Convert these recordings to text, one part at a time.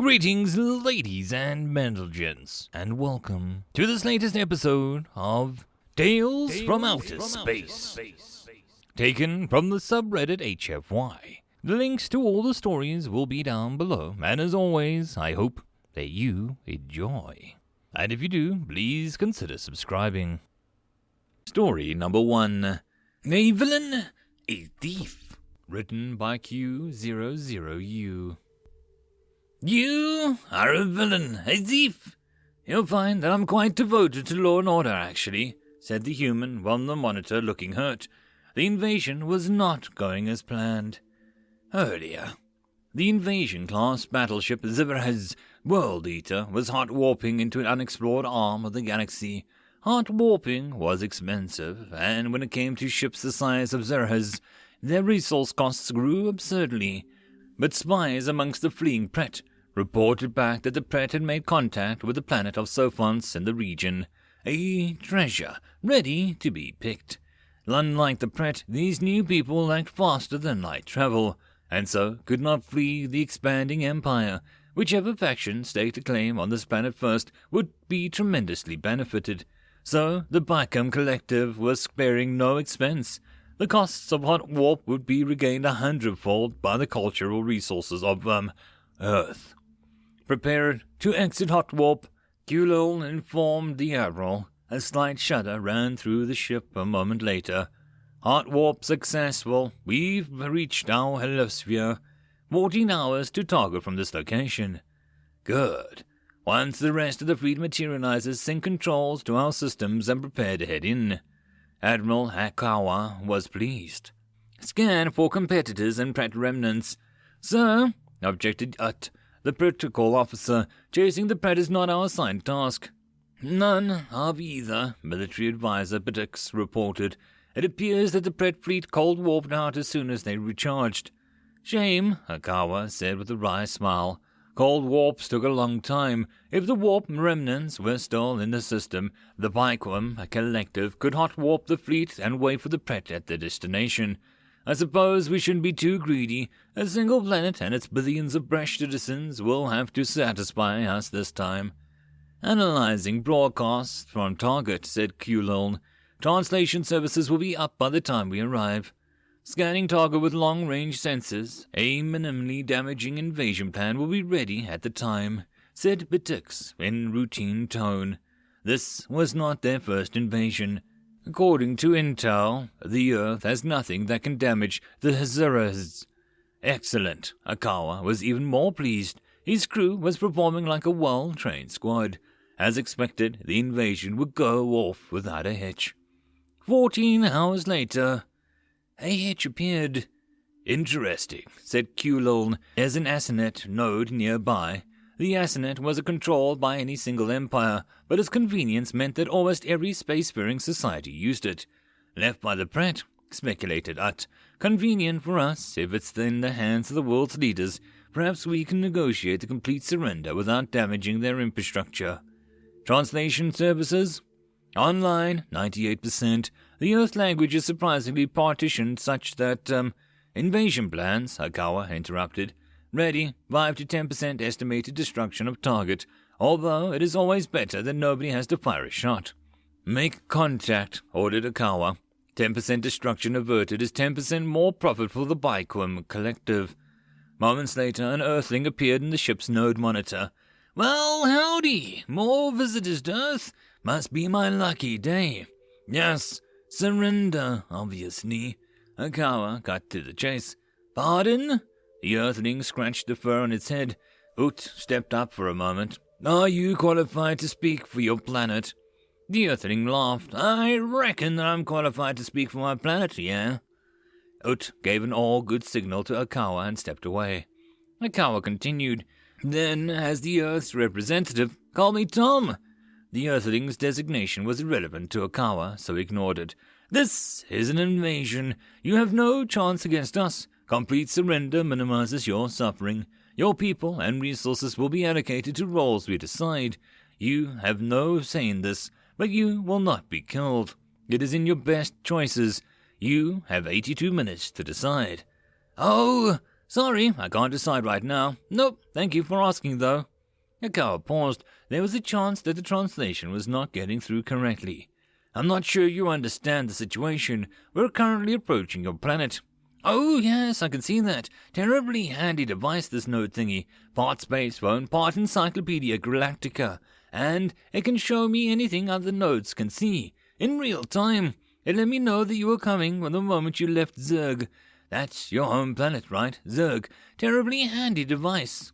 Greetings, ladies and gents, and welcome to this latest episode of Tales from Outer Space, taken from the subreddit HFY. The links to all the stories will be down below, and as always, I hope that you enjoy. And if you do, please consider subscribing. Story number 1. A Villain, a Thief. Written by q00u. You are a villain, a thief. You'll find that I'm quite devoted to law and order, actually, said the human on the monitor, looking hurt. The invasion was not going as planned. Earlier, the invasion-class battleship Zivra's World Eater was hot warping into an unexplored arm of the galaxy. Hot warping was expensive, and when it came to ships the size of Zerha's, their resource costs grew absurdly. But spies amongst the fleeing Pret reported back that the Pret had made contact with the planet of Sophons in the region, a treasure ready to be picked. Unlike the Pret, these new people lacked faster than light travel, and so could not flee the expanding empire. Whichever faction staked a claim on this planet first would be tremendously benefited. So the Bicom Collective was sparing no expense. The costs of hot warp would be regained 100-fold by the cultural resources of, Earth. Prepared to exit hot warp, q00u informed the Admiral. A slight shudder ran through the ship a moment later. Hot warp successful. We've reached our heliosphere. 14 hours to target from this location. Good. Once the rest of the fleet materializes, sync controls to our systems and prepare to head in. Admiral Hakawa was pleased. Scan for competitors and Pret remnants. Sir, objected Ut, the protocol officer. Chasing the Pret is not our assigned task. None of either, military advisor Bedix reported. It appears that the Pret fleet cold warped out as soon as they recharged. Shame, Hakawa said with a wry smile. Cold warps took a long time. If the warp remnants were still in the system, the Bicom Collective could hot warp the fleet and wait for the Pret at their destination. I suppose we shouldn't be too greedy. A single planet and its billions of fresh citizens will have to satisfy us this time. Analyzing broadcasts from Target, said q00u. Translation services will be up by the time we arrive. Scanning Target with long-range sensors. A minimally damaging invasion plan will be ready at the time, said Betix in routine tone. This was not their first invasion. According to intel, the Earth has nothing that can damage the Hazaras. Excellent. Akawa was even more pleased. His crew was performing like a well-trained squad. As expected, the invasion would go off without a hitch. 14 hours later, a hitch appeared. Interesting, said q00u as an Asinet node nearby. The Asinet was controlled by any single empire, but its convenience meant that almost every spacefaring society used it. Left by the Pret, speculated Ut. Convenient for us, if it's in the hands of the world's leaders. Perhaps we can negotiate the complete surrender without damaging their infrastructure. Translation services? Online, 98%. The Earth language is surprisingly partitioned such that, Invasion plans, Hakawa interrupted. Ready, 5 to 10% estimated destruction of target, although it is always better that nobody has to fire a shot. Make contact, ordered Hakawa. 10% destruction averted is 10% more profit for the Bicom Collective. Moments later, an Earthling appeared in the ship's node monitor. Well, howdy! More visitors to Earth? Must be my lucky day. Yes, surrender, obviously. Hakawa cut to the chase. Pardon? The Earthling scratched the fur on its head. Ut stepped up for a moment. Are you qualified to speak for your planet? The Earthling laughed. I reckon that I'm qualified to speak for my planet, yeah? Ut gave an all-good signal to Hakawa and stepped away. Hakawa continued. Then, as the Earth's representative, call me Tom. The Earthling's designation was irrelevant to Hakawa, so he ignored it. This is an invasion. You have no chance against us. Complete surrender minimizes your suffering. Your people and resources will be allocated to roles we decide. You have no say in this, but you will not be killed. It is in your best choices. You have 82 minutes to decide. Oh, Sorry, I can't decide right now. Nope, thank you for asking though. Akawa paused. There was a chance that the translation was not getting through correctly. I'm not sure you understand the situation. We're currently approaching your planet. Oh, yes, I can see that. Terribly handy device, this node thingy. Part space phone, part Encyclopedia Galactica. And it can show me anything other nodes can see. In real time. It let me know that you were coming the moment you left Zerg. That's your home planet, right? Zerg. Terribly handy device.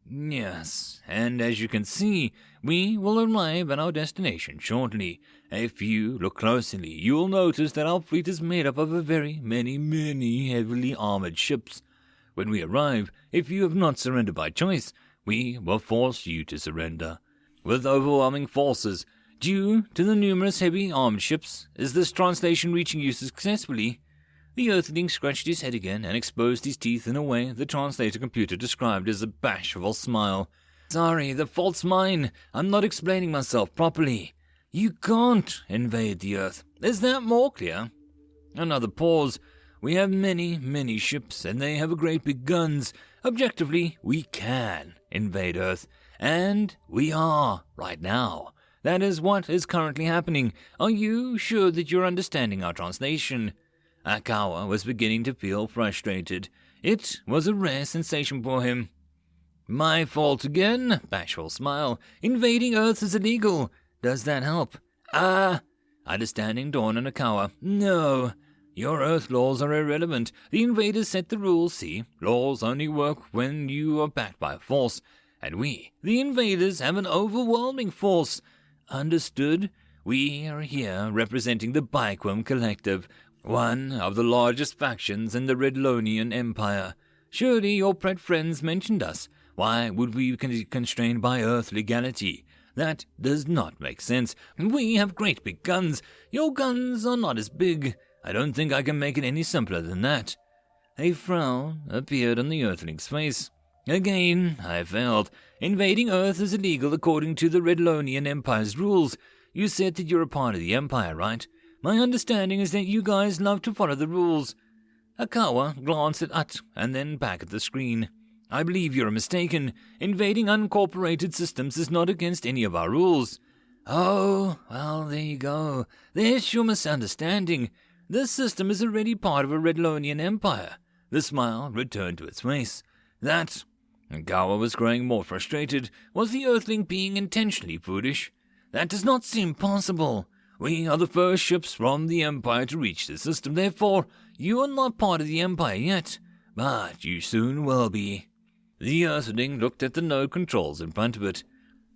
Yes, and as you can see, we will arrive at our destination shortly. If you look closely, you will notice that our fleet is made up of a very many heavily armored ships. When we arrive, if you have not surrendered by choice, we will force you to surrender. With overwhelming forces, due to the numerous heavy armed ships, is this translation reaching you successfully? The Earthling scratched his head again and exposed his teeth in a way the translator computer described as a bashful smile. Sorry, the fault's mine. I'm not explaining myself properly. You can't invade the Earth. Is that more clear? Another pause. We have many ships, and they have great big guns. Objectively, we can invade Earth. And we are, right now. That is what is currently happening. Are you sure that you're understanding our translation? Akawa was beginning to feel frustrated. It was a rare sensation for him. My fault again, bashful smile. Invading Earth is illegal. Does that help? Understanding dawned on Akawa. No, your Earth laws are irrelevant. The invaders set the rules, see? Laws only work when you are backed by force. And we, the invaders, have an overwhelming force. Understood? We are here representing the Baikwam Collective, one of the largest factions in the Redlonian Empire. Surely your pet friends mentioned us. Why would we be constrained by Earth legality? That does not make sense. We have great big guns. Your guns are not as big. I don't think I can make it any simpler than that. A frown appeared on the Earthling's face. Again, I failed. Invading Earth is illegal according to the Redlonian Empire's rules. You said that you're a part of the Empire, right? My understanding is that you guys love to follow the rules. Akawa glanced at Ut and then back at the screen. I believe you're mistaken. Invading uncorporated systems is not against any of our rules. Oh, well, there you go. There's your misunderstanding. This system is already part of a Redlonian Empire. The smile returned to its face. That, Akawa was growing more frustrated. Was the Earthling being intentionally foolish? That does not seem possible. We are the first ships from the Empire to reach the system, therefore you are not part of the Empire yet, but you soon will be. The Earthling looked at the node controls in front of it.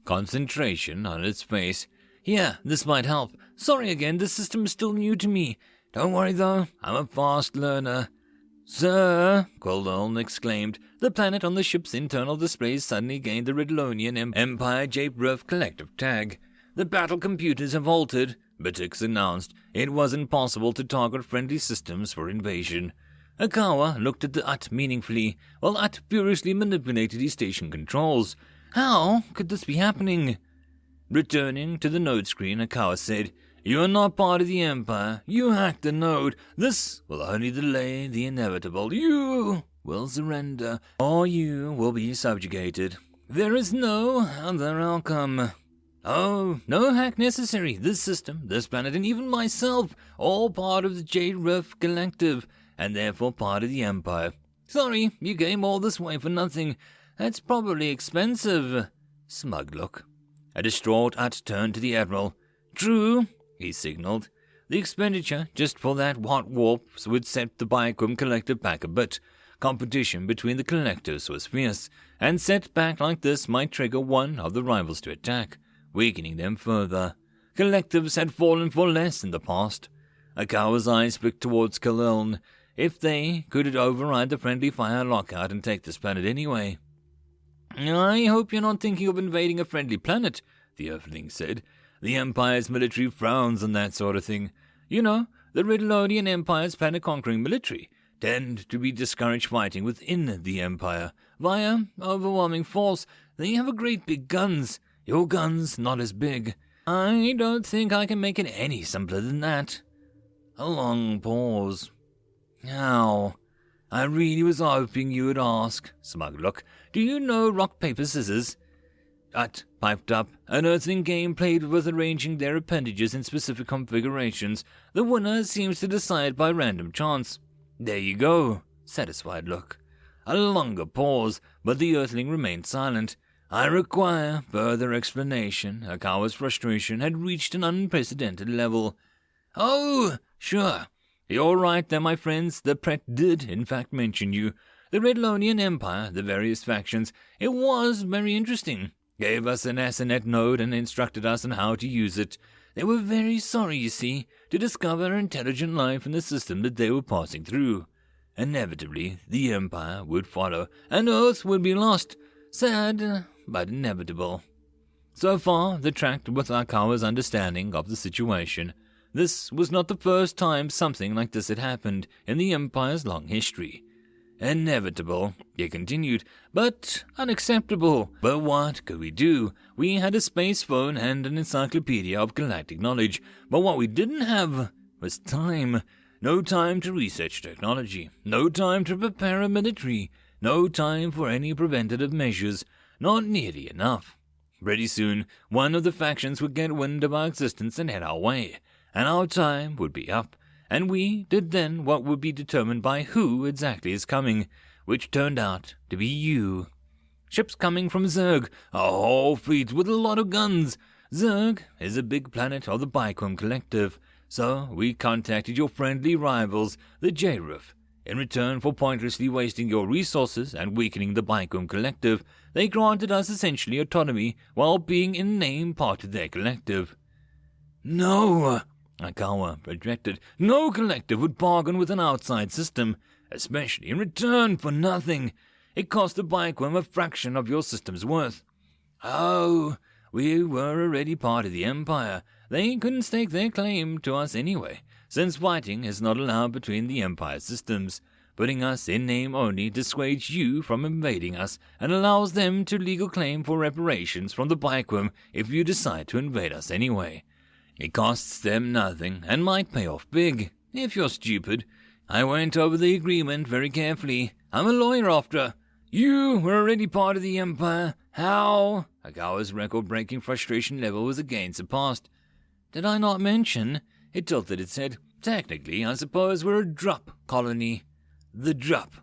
Concentration on its face. Here, this might help. Sorry again, this system is still new to me. Don't worry though, I'm a fast learner. Sir, Quillen exclaimed. The planet on the ship's internal displays suddenly gained the Redlonian Empire J-Roof collective tag. The battle computers have altered, Batix announced. It wasn't possible to target friendly systems for invasion. Akawa looked at the Ut meaningfully, while Ut furiously manipulated his station controls. How could this be happening? Returning to the node screen, Akawa said, You are not part of the Empire. You hacked the node. This will only delay the inevitable. You will surrender, or you will be subjugated. There is no other outcome. Oh, no hack necessary. This system, this planet, and even myself, all part of the J-Roof Collective, and therefore part of the Empire. Sorry, you came all this way for nothing. That's probably expensive. Smug look. A distraught Ut turned to the Admiral. True, he signaled. The expenditure just for that hot warp would set the Baikwam Collective back a bit. Competition between the collectives was fierce, and set back like this might trigger one of the rivals to attack, weakening them further. Collectives had fallen for less in the past. Akawa's eyes flicked towards Quillen. If they could override the friendly fire lockout and take this planet anyway. I hope you're not thinking of invading a friendly planet, the Earthling said. The Empire's military frowns on that sort of thing. You know, the Redlonian Empire's planet-conquering military tend to be discouraged fighting within the Empire. Via overwhelming force, they have a great big guns. Your guns not as big. I don't think I can make it any simpler than that. A long pause. How? I really was hoping you would ask. Smug look. Do you know rock, paper, scissors? Ut piped up. An Earthling game played with arranging their appendages in specific configurations. The winner seems to decide by random chance. There you go. Satisfied look. A longer pause, but the Earthling remained silent. I require further explanation. Akawa's frustration had reached an unprecedented level. Oh, sure. You're right there, my friends. The Pret did, in fact, mention you. The Redlonian Empire, the various factions. It was very interesting. Gave us an ASINet node and instructed us on how to use it. They were very sorry, you see, to discover intelligent life in the system that they were passing through. Inevitably, the Empire would follow, and Earth would be lost. Sad, but inevitable. So far, the tracked with Akawa's understanding of the situation. This was not the first time something like this had happened in the Empire's long history. Inevitable, he continued, but unacceptable. But what could we do? We had a space phone and an encyclopedia of galactic knowledge, but what we didn't have was time. No time to research technology, no time to prepare a military, no time for any preventative measures, not nearly enough. Pretty soon, one of the factions would get wind of our existence and head our way, and our time would be up. And we did then what would be determined by who exactly is coming, which turned out to be you. Ships coming from Zerg, a whole fleet with a lot of guns. Zerg is a big planet of the Baikwum Collective, so we contacted your friendly rivals, the J-Roof. In return for pointlessly wasting your resources and weakening the Baikwum Collective, they granted us essentially autonomy while being in name part of their collective. No! Akawa projected. No collective would bargain with an outside system, especially in return for nothing. It cost the Baikwum a fraction of your system's worth. Oh, we were already part of the Empire. They couldn't stake their claim to us anyway, since fighting is not allowed between the Empire systems. Putting us in name only dissuades you from invading us and allows them to legal claim for reparations from the Baikwum if you decide to invade us anyway. It costs them nothing, and might pay off big, if you're stupid. I went over the agreement very carefully. I'm a lawyer after. You were already part of the Empire. How? Akawa's record-breaking frustration level was again surpassed. Did I not mention? It tilted its head. Technically, I suppose we're a drop colony. The drop.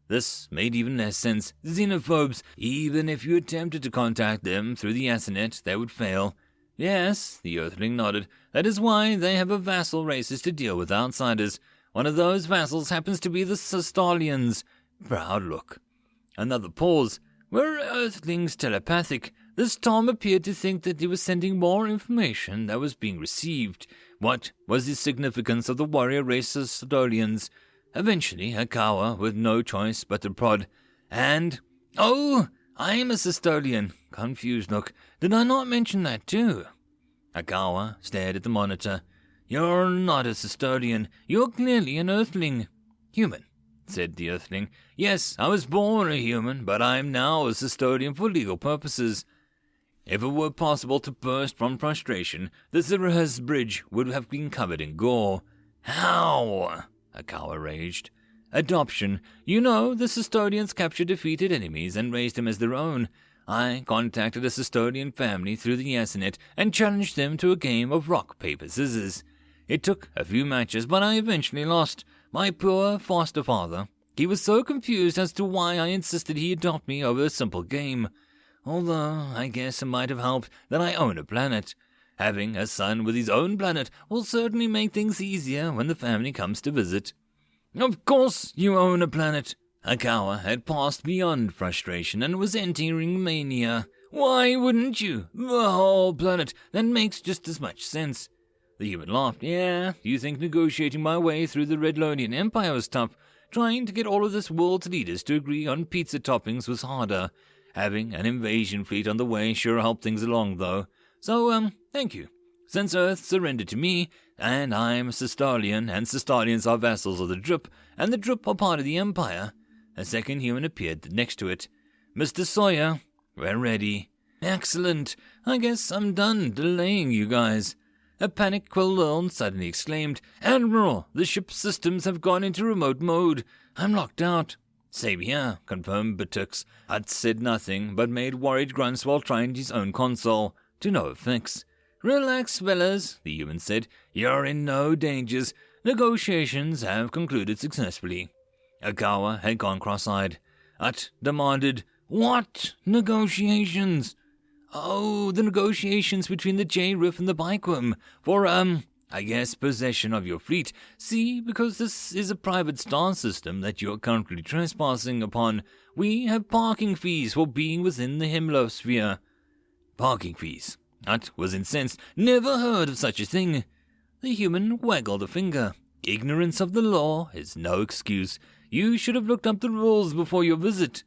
This made even less sense. Xenophobes. Even if you attempted to contact them through the ASINet, they would fail. Yes, the Earthling nodded. That is why they have a vassal races to deal with outsiders. One of those vassals happens to be the Sistalians. Proud look. Another pause. Were Earthlings telepathic? This Tom appeared to think that he was sending more information that was being received. What was the significance of the warrior race Sistalians? Eventually, Akawa, with no choice but to prod. And, oh, I'm a Sistolian. Confused look. Did I not mention that too? Akawa stared at the monitor. You're not a Sistolian. You're clearly an Earthling. Human, said the Earthling. Yes, I was born a human, but I'm now a Sistolian for legal purposes. If it were possible to burst from frustration, the Zirah's bridge would have been covered in gore. How? Akawa raged. Adoption. You know, the Sistolians captured defeated enemies and raised them as their own. I contacted a Sistolian family through the ASINet and challenged them to a game of rock, paper, scissors. It took a few matches, but I eventually lost. My poor foster father. He was so confused as to why I insisted he adopt me over a simple game. Although, I guess it might have helped that I own a planet. Having a son with his own planet will certainly make things easier when the family comes to visit. Of course you own a planet. Akawa had passed beyond frustration and was entering mania. Why wouldn't you? The whole planet. That makes just as much sense. The human laughed. Yeah, you think negotiating my way through the Redlonian Empire was tough. Trying to get all of this world's leaders to agree on pizza toppings was harder. Having an invasion fleet on the way sure helped things along, though. So, thank you. Since Earth surrendered to me, and I'm a Sistalian, and Sistalians are vassals of the Drup, and the Drup are part of the Empire, a second human appeared next to it. Mr. Sawyer, we're ready. Excellent. I guess I'm done delaying you guys. A panicked Quillen suddenly exclaimed, "Admiral, the ship's systems have gone into remote mode. I'm locked out." "Same here," confirmed Butux. Hut said nothing, but made worried grunts while trying his own console. To no effects. "Relax, fellas," the human said. "You're in no dangers. Negotiations have concluded successfully." Akawa had gone cross-eyed. Hut demanded, "What negotiations?" "Oh, the negotiations between the J-Riff and the Bikeworm for, I guess, possession of your fleet. See, because this is a private star system that you are currently trespassing upon, we have parking fees for being within the Hemisphere." Parking fees? Hut was incensed. "Never heard of such a thing." The human waggled a finger. "Ignorance of the law is no excuse. You should have looked up the rules before your visit."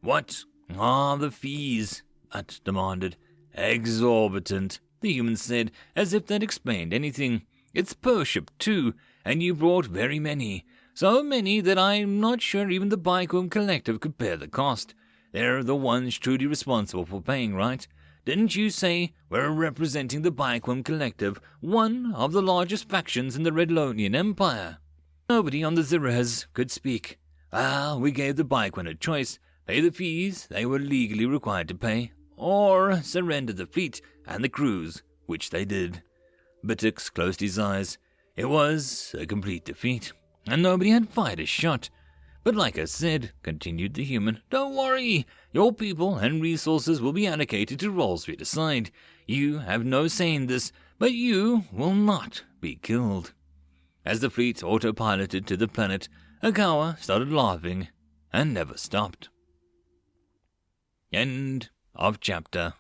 "What are the fees?" Hut demanded. "Exorbitant," the human said, as if that explained anything. "It's per ship, too, and you brought very many. So many that I'm not sure even the Bikeworm Collective could bear the cost. They're the ones truly responsible for paying, right? Didn't you say we're representing the Bikeworm Collective, one of the largest factions in the Redlonian Empire?" Nobody on the Zerez could speak. "Well, we gave the Bikeworm a choice. Pay the fees they were legally required to pay, or surrender the fleet and the crews, which they did." Butux closed his eyes. It was a complete defeat, and nobody had fired a shot. "But like I said," continued the human, "don't worry. Your people and resources will be allocated to roles we decide. You have no say in this, but you will not be killed." As the fleet autopiloted to the planet, Akawa started laughing and never stopped. End of chapter.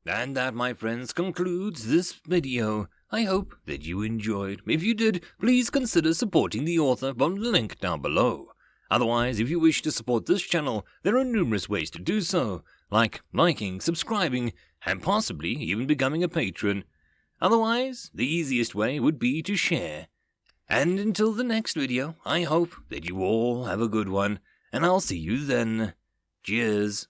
And that, my friends, concludes this video. I hope that you enjoyed. If you did, please consider supporting the author from the link down below. Otherwise, if you wish to support this channel, there are numerous ways to do so, like liking, subscribing, and possibly even becoming a patron. Otherwise, the easiest way would be to share. And until the next video, I hope that you all have a good one, and I'll see you then. Cheers.